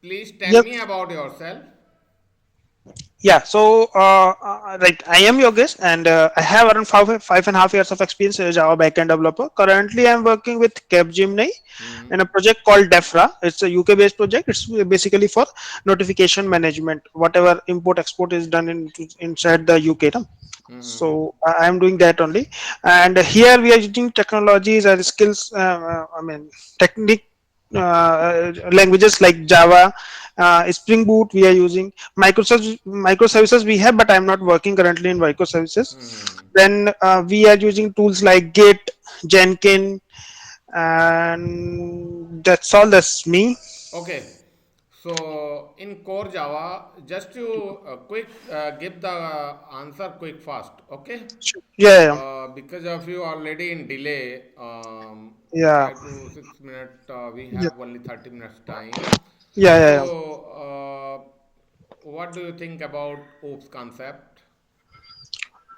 Please tell Yep. me about yourself. Yeah. So, right, I am Yogesh, and I have around 5.5 years of experience as a Java backend developer. Currently, I'm working with Capgemini Hmm. in a project called DEFRA. It's a UK-based project. It's basically for notification management. Whatever import export is done inside the UK. No? Hmm. So I'm doing that only, and here we are using technologies and skills. I mean, technique languages like Java, Spring Boot. We are using microservices. We have, but I'm not working currently in microservices. Hmm. Then we are using tools like Git, Jenkins, and that's all. That's me. Okay. So in core Java, just to quick give the answer quick fast. Okay. Sure. Yeah, Because of you already in delay, yeah, 5 to 6 minutes, we yeah, have only 30 minutes time. yeah, yeah, So, yeah. what do you think about OOPS concept?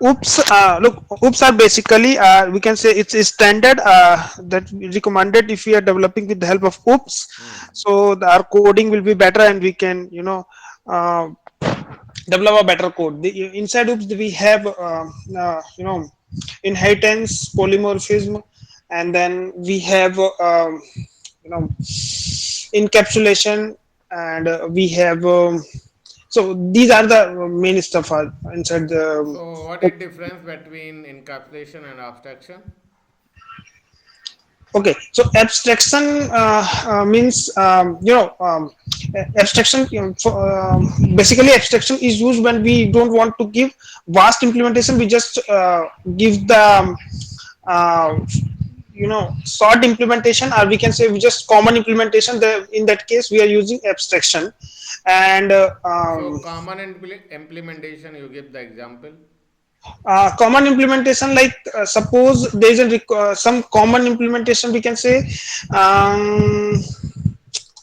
Oops are basically we can say it's a standard that we recommended if we are developing with the help of oops. Hmm. So our coding will be better and we can uh, develop a better code. Inside oops we have inheritance, polymorphism, and then we have you know encapsulation, and we have so these are the main stuff inside the. So, what is difference between encapsulation and abstraction? Okay, so abstraction means abstraction. Basically, abstraction is used when we don't want to give vast implementation. We just give the uh, short implementation, or we can say we just common implementation. In that case, we are using abstraction, and So, common implementation, you give the example. common implementation like suppose there is some common implementation we can say um,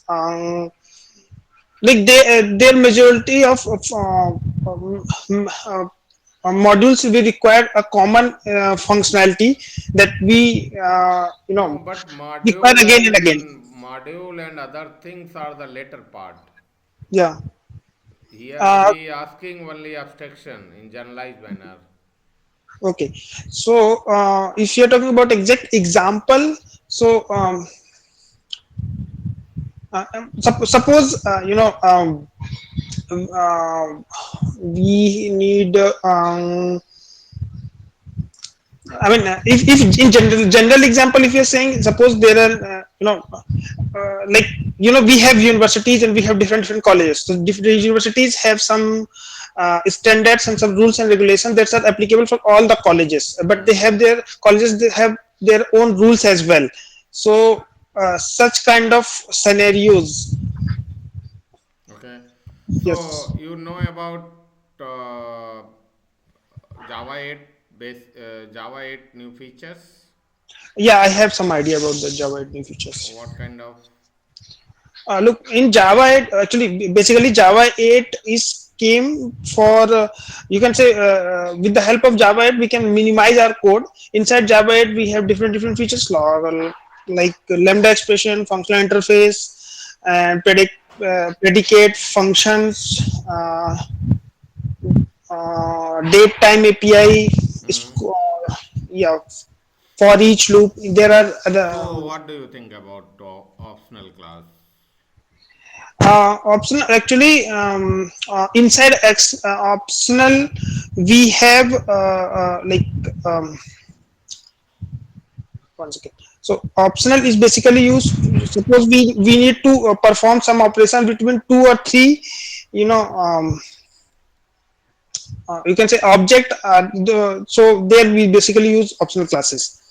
um, like their majority of modules we require a common functionality that we No, but require again and again. module and other things are the later part. Yeah. Here uh, we asking only abstraction in generalized manner. okay, so if you're talking about exact example, so suppose uh, we need I mean, if in general example, if you're saying, suppose there are, like, we have universities and we have different colleges. So different universities have some standards and some rules and regulations that are applicable for all the colleges. But they have Hmm. their colleges, they have their own rules as well. So such kind of scenarios, Okay. yes. So you know about uh, Java 8 Java 8 new features. Yeah, I have some idea about the Java new features. What kind of? Look, in Java 8, actually, basically Java 8 is came for, you can say, with the help of Java 8, we can minimize our code. Inside Java 8, we have different features like lambda expression, functional interface, and predicate functions, date time API, is, Hmm. yeah, for each loop. There are other. So what do you think about optional class? Optional actually inside optional we have like one second. So optional is basically used. Suppose we need to perform some operation between two or three, you know you can say object. So there we basically use optional classes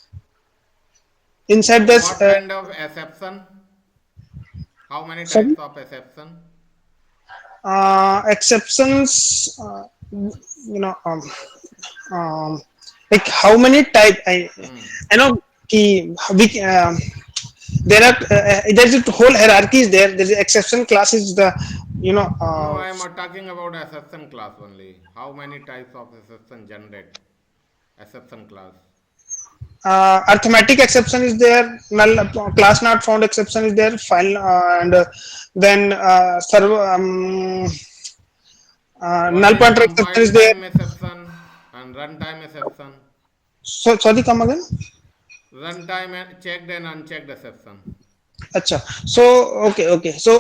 inside So this. what kind of exception? How many Sorry, types of exception? exceptions. You know um, um, like how many type Hmm. I know ki, we, there are there's a whole hierarchy is there. There's exception class is the you know No, uh, I am talking about exception class only. How many types of exception generate? Exception class. Arithmetic exception is there, null class not found exception is there, file and then One null is pointer exception is compile there. time exception and runtime exception. So sorry, come again. Runtime checked and unchecked exception. Acha. So okay. So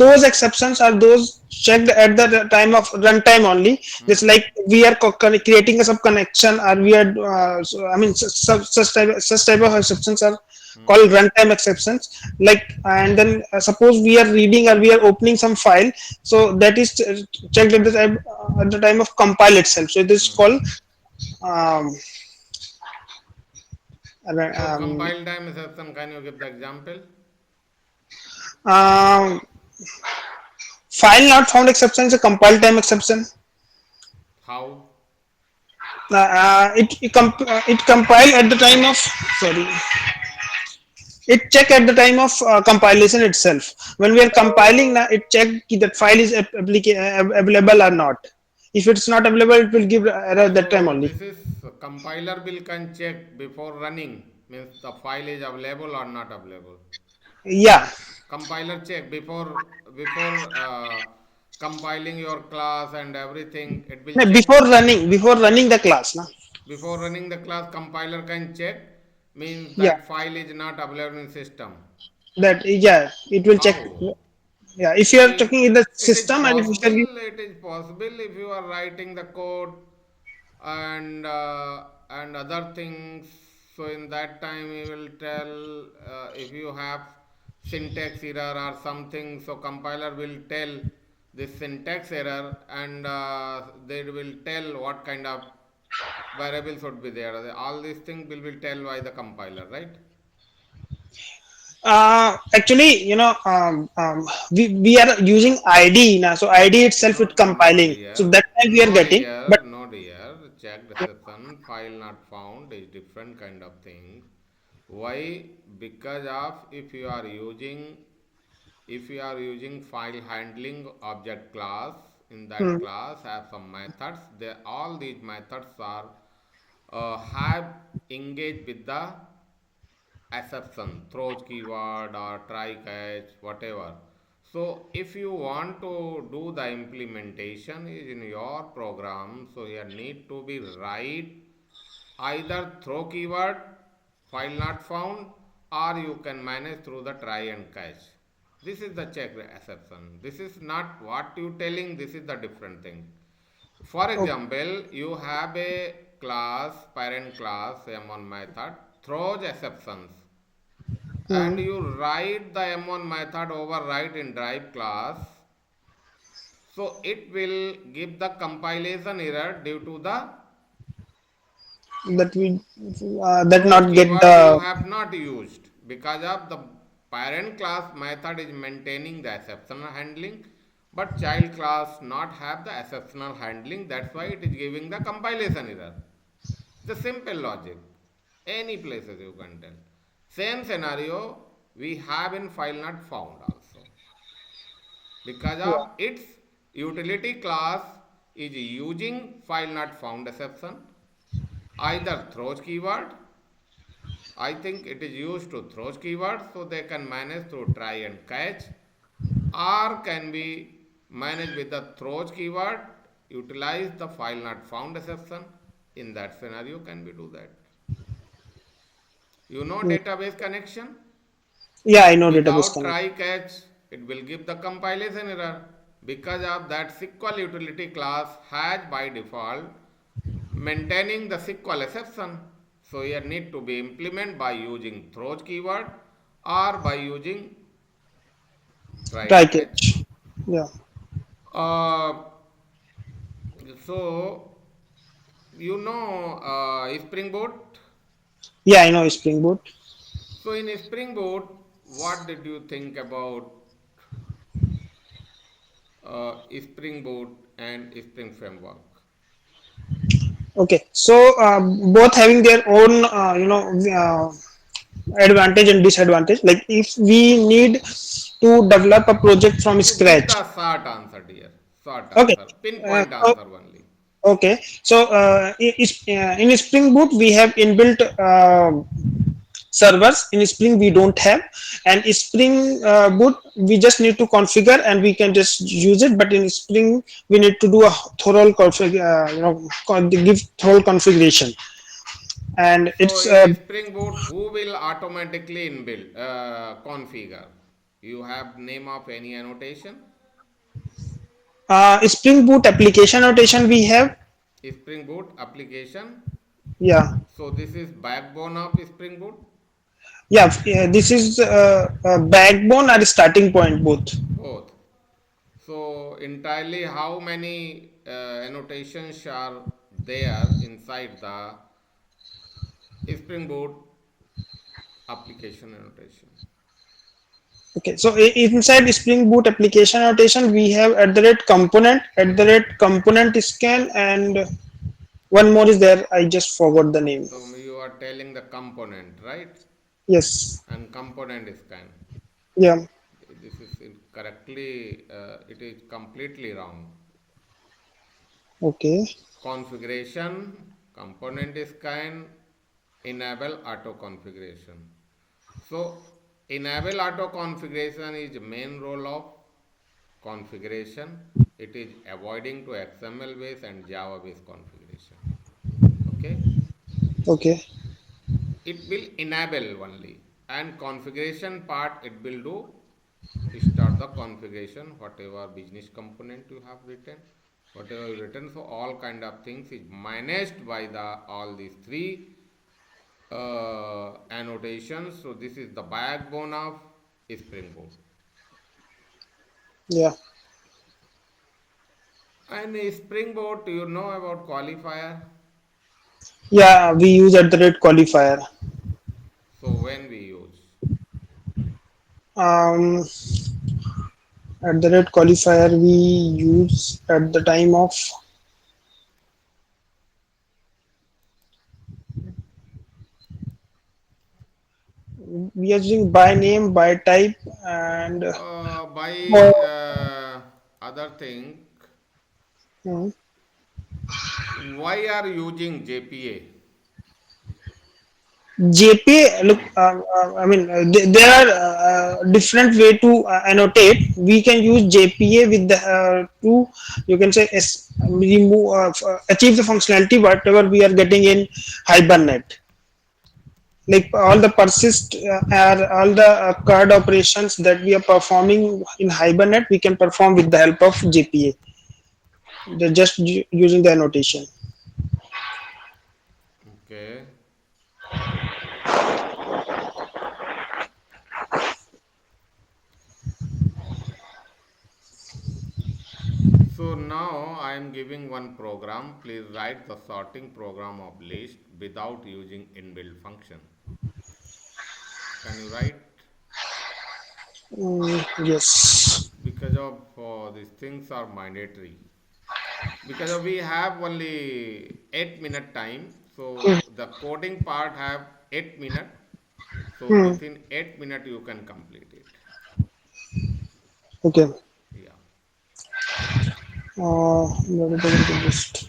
those exceptions are those checked at the time of runtime only. Just Hmm. like we are creating a sub connection, or we are. So, I mean, such type of exceptions are Hmm. called runtime exceptions. Like, and then suppose we are reading or we are opening some file, so that is checked at the time of compile itself. So it is Hmm. called. Um, So um, compile time exception, can you give the example? um, File not found exception is a compile time exception. How? It compile at the time of, sorry, it check at the time of compilation itself. When we are compiling, it check that file is available or not. If it's not available, it will give error that time So only. this is compiler will can check before running, means the file is available or not available. Yeah. Compiler check before compiling your class and everything. It will No, check before running the class, na. before running the class. Compiler can check means Yeah, that file is not available in system. that, yeah, it will check. How? Yeah, if you are See, talking in the it is system and if you are, possible. It is possible if you are writing the code and other things. So in that time, you will tell if you have syntax error or something. So compiler will tell this syntax error, and they will tell what kind of variables would be there. All these things will tell by the compiler, right? actually, we are using ID now, so ID itself No, is no compiling. So dear. that time we are No getting, dear. but No dear. Check reception. File not found is different kind of thing. Why? Because of if you are using file handling object class, in that hmm, class have some methods. All these methods are have engaged with the exception, throws keyword or try catch, whatever. So if you want to do the implementation is in your program, so you need to be write either throw keyword, file not found, or you can manage through the try and catch. This is the check exception. This is not what you telling, this is the different thing. For okay. example, you have a class, parent class, M1 method, throws exceptions, and Hmm. you write the M1 method override in drive class, so it will give the compilation error due to the That we that throws not get keyword you the, have not used, because of the parent class method is maintaining the exceptional handling, but child class not have the exceptional handling. That's why it is giving the compilation error. The simple logic. Any places you can tell. Same scenario we have in file not found also. Because yeah. of its utility class is using file not found exception. Either throws keyword. I think it is used to throws keyword, so they can manage through try and catch, or can be managed with the throws keyword, utilize the file not found exception. In that scenario, can we do that? You know Hmm. database connection? Yeah, I know database Without connect. try catch, it will give the compilation error. Because of that, SQL utility class has by default maintaining the SQL exception. So here need to be implemented by using throws keyword or by using try Try and catch. catch. Yeah. Uh, so you know Spring Boot. Yeah, I know Spring Boot. So in Spring Boot, what did you think about Spring Boot and Spring Framework? Okay, so both having their own, advantage and disadvantage. Like if we need to develop a project from You give scratch. the short answer, dear. Short Okay, answer. Pinpoint so answer only. Okay, so in Spring Boot we have inbuilt servers. In Spring we don't have, and Spring Boot we just need to configure and we can just use it. But in Spring we need to do a thorough give thorough configuration, and So it's in Spring Boot, who will automatically inbuild configure? You have name of any annotation? Spring Boot application notation we have. Spring Boot application. Yeah, So this is backbone of Spring Boot. this is backbone or starting point both. Both. So entirely how many annotations are there inside the Spring Boot application annotation? Okay, so inside Spring Boot application notation, we have at the rate component scan, and one more is there. I just forgot the name. So you are telling the component, right? Yes. And component is kind. Yeah. This is correctly, it is completely wrong. Okay. Configuration, component is kind, enable auto configuration. So enable auto configuration is main role of configuration. It is avoiding to XML based and Java based configuration. Okay, Okay. it will enable only, and configuration part it will do. Start the configuration whatever business component you have written, whatever you written. So all kind of things is managed by the all these three annotations. So this is the backbone of Spring Boot. Yeah. And Spring Boot, you know about qualifier. Yeah. We use at the rate qualifier. So when we use, Um, at the rate qualifier we use at the time of we are using by name, by type, and by for other thing, hmm, why are using JPA? JPA, look, I mean, there are different way to annotate. We can use JPA with the you can say remove achieve the functionality whatever we are getting in Hibernate. Like all the persist are all the card operations that we are performing in Hibernate, we can perform with the help of JPA. They're just using the annotation. Okay. So now I am giving one program. Please write the sorting program of list without using inbuilt function. Can you write? Yes. Because of these things are mandatory. Because of we have only 8 minute time. So the coding part have 8 minute. So Hmm. within 8 minute you can complete it. Okay. Yeah. Just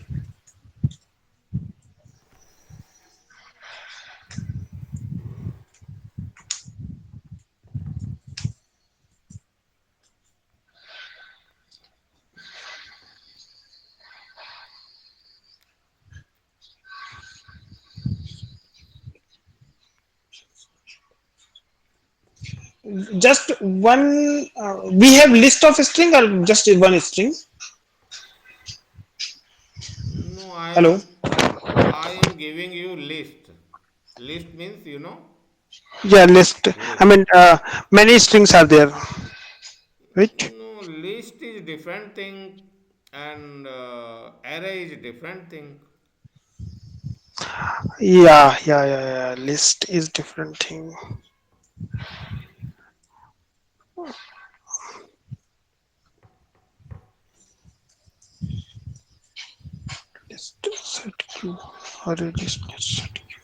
just one. We have list of string or just one string. No, Hello. I am giving you list. List means you know Yeah, list. I list. mean, many strings are there, right? No, list is different thing and array is different thing. Yeah. List is different thing. List set queue. Array list set queue.